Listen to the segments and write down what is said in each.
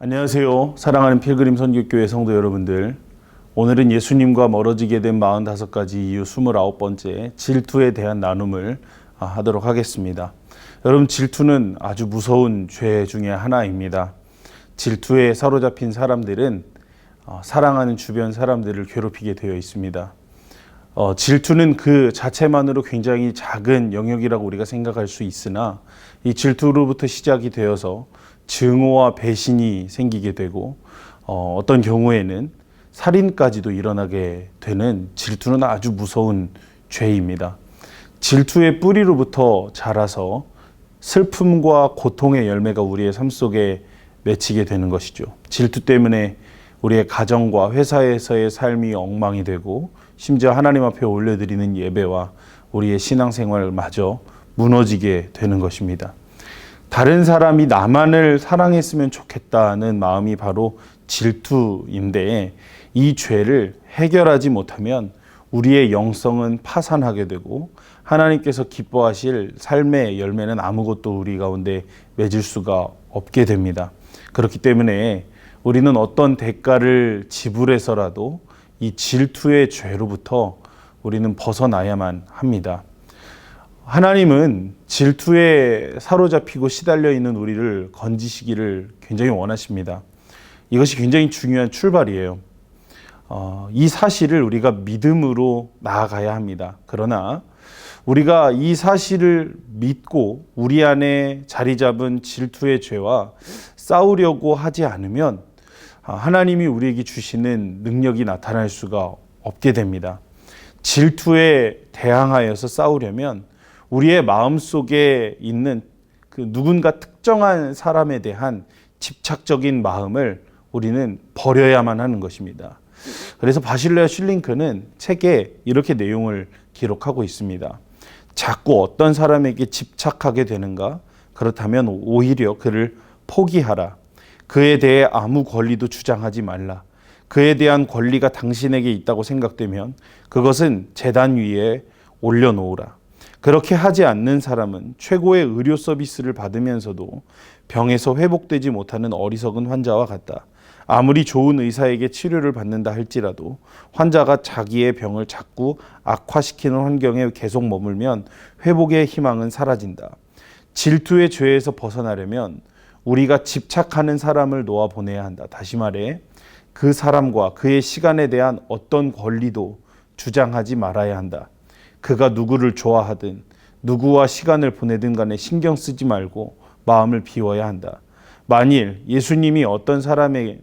안녕하세요. 사랑하는 필그림 선교교회 성도 여러분들. 오늘은 예수님과 멀어지게 된 45가지 이유 29번째 질투에 대한 나눔을 하도록 하겠습니다. 여러분, 질투는 아주 무서운 죄 중에 하나입니다. 질투에 사로잡힌 사람들은 사랑하는 주변 사람들을 괴롭히게 되어 있습니다. 질투는 그 자체만으로 굉장히 작은 영역이라고 우리가 생각할 수 있으나 이 질투로부터 시작이 되어서 증오와 배신이 생기게 되고 어떤 경우에는 살인까지도 일어나게 되는 질투는 아주 무서운 죄입니다. 질투의 뿌리로부터 자라서 슬픔과 고통의 열매가 우리의 삶 속에 맺히게 되는 것이죠. 질투 때문에 우리의 가정과 회사에서의 삶이 엉망이 되고 심지어 하나님 앞에 올려드리는 예배와 우리의 신앙생활마저 무너지게 되는 것입니다. 다른 사람이 나만을 사랑했으면 좋겠다는 마음이 바로 질투인데, 이 죄를 해결하지 못하면 우리의 영성은 파산하게 되고 하나님께서 기뻐하실 삶의 열매는 아무것도 우리 가운데 맺을 수가 없게 됩니다. 그렇기 때문에 우리는 어떤 대가를 지불해서라도 이 질투의 죄로부터 우리는 벗어나야만 합니다. 하나님은 질투에 사로잡히고 시달려 있는 우리를 건지시기를 굉장히 원하십니다. 이것이 굉장히 중요한 출발이에요. 이 사실을 우리가 믿음으로 나아가야 합니다. 그러나 우리가 이 사실을 믿고 우리 안에 자리 잡은 질투의 죄와 싸우려고 하지 않으면 하나님이 우리에게 주시는 능력이 나타날 수가 없게 됩니다. 질투에 대항하여서 싸우려면 우리의 마음속에 있는 그 누군가 특정한 사람에 대한 집착적인 마음을 우리는 버려야만 하는 것입니다. 그래서 바실레아 슐링크는 책에 이렇게 내용을 기록하고 있습니다. 자꾸 어떤 사람에게 집착하게 되는가? 그렇다면 오히려 그를 포기하라. 그에 대해 아무 권리도 주장하지 말라. 그에 대한 권리가 당신에게 있다고 생각되면 그것은 제단 위에 올려놓으라. 그렇게 하지 않는 사람은 최고의 의료 서비스를 받으면서도 병에서 회복되지 못하는 어리석은 환자와 같다. 아무리 좋은 의사에게 치료를 받는다 할지라도 환자가 자기의 병을 자꾸 악화시키는 환경에 계속 머물면 회복의 희망은 사라진다. 질투의 죄에서 벗어나려면 우리가 집착하는 사람을 놓아 보내야 한다. 다시 말해, 그 사람과 그의 시간에 대한 어떤 권리도 주장하지 말아야 한다. 그가 누구를 좋아하든 누구와 시간을 보내든 간에 신경 쓰지 말고 마음을 비워야 한다. 만일 예수님이 어떤 사람에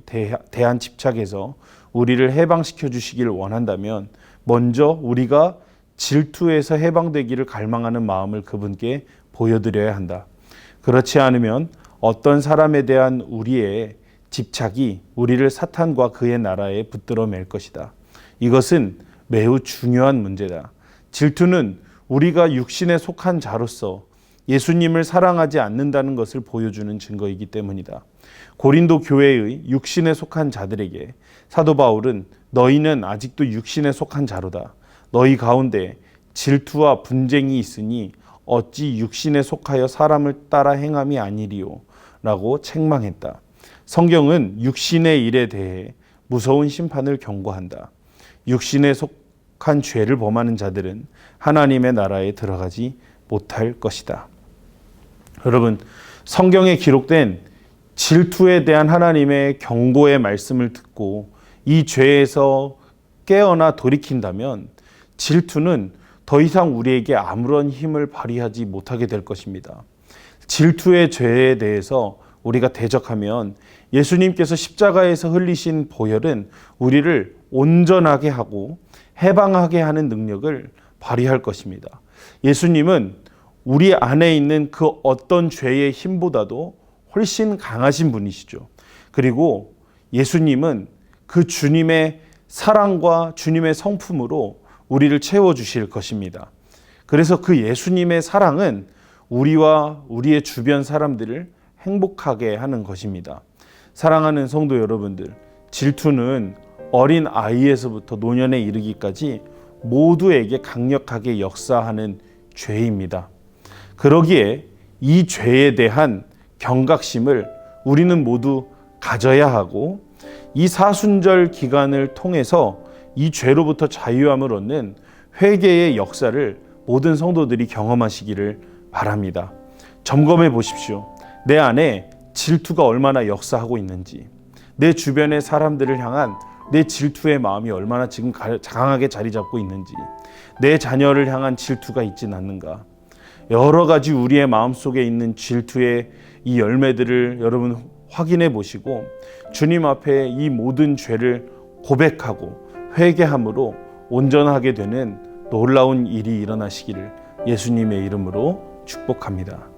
대한 집착에서 우리를 해방시켜 주시기를 원한다면 먼저 우리가 질투에서 해방되기를 갈망하는 마음을 그분께 보여드려야 한다. 그렇지 않으면 어떤 사람에 대한 우리의 집착이 우리를 사탄과 그의 나라에 붙들어 맬 것이다. 이것은 매우 중요한 문제다. 질투는 우리가 육신에 속한 자로서 예수님을 사랑하지 않는다는 것을 보여주는 증거이기 때문이다. 고린도 교회의 육신에 속한 자들에게 사도 바울은 너희는 아직도 육신에 속한 자로다. 너희 가운데 질투와 분쟁이 있으니 어찌 육신에 속하여 사람을 따라 행함이 아니리요? 라고 책망했다. 성경은 육신의 일에 대해 무서운 심판을 경고한다. 육신에 속한 죄를 범하는 자들은 하나님의 나라에 들어가지 못할 것이다. 여러분, 성경에 기록된 질투에 대한 하나님의 경고의 말씀을 듣고 이 죄에서 깨어나 돌이킨다면 질투는 더 이상 우리에게 아무런 힘을 발휘하지 못하게 될 것입니다. 질투의 죄에 대해서 우리가 대적하면 예수님께서 십자가에서 흘리신 보혈은 우리를 온전하게 하고 해방하게 하는 능력을 발휘할 것입니다. 예수님은 우리 안에 있는 그 어떤 죄의 힘보다도 훨씬 강하신 분이시죠. 그리고 예수님은 그 주님의 사랑과 주님의 성품으로 우리를 채워주실 것입니다. 그래서 그 예수님의 사랑은 우리와 우리의 주변 사람들을 행복하게 하는 것입니다. 사랑하는 성도 여러분들, 질투는 어린 아이에서부터 노년에 이르기까지 모두에게 강력하게 역사하는 죄입니다. 그러기에 이 죄에 대한 경각심을 우리는 모두 가져야 하고 이 사순절 기간을 통해서 이 죄로부터 자유함을 얻는 회개의 역사를 모든 성도들이 경험하시기를 바랍니다. 점검해 보십시오. 내 안에 질투가 얼마나 역사하고 있는지, 내 주변의 사람들을 향한 내 질투의 마음이 얼마나 지금 강하게 자리 잡고 있는지, 내 자녀를 향한 질투가 있진 않는가. 여러 가지 우리의 마음속에 있는 질투의 이 열매들을 여러분 확인해 보시고 주님 앞에 이 모든 죄를 고백하고 회개함으로 온전하게 되는 놀라운 일이 일어나시기를 예수님의 이름으로 축복합니다.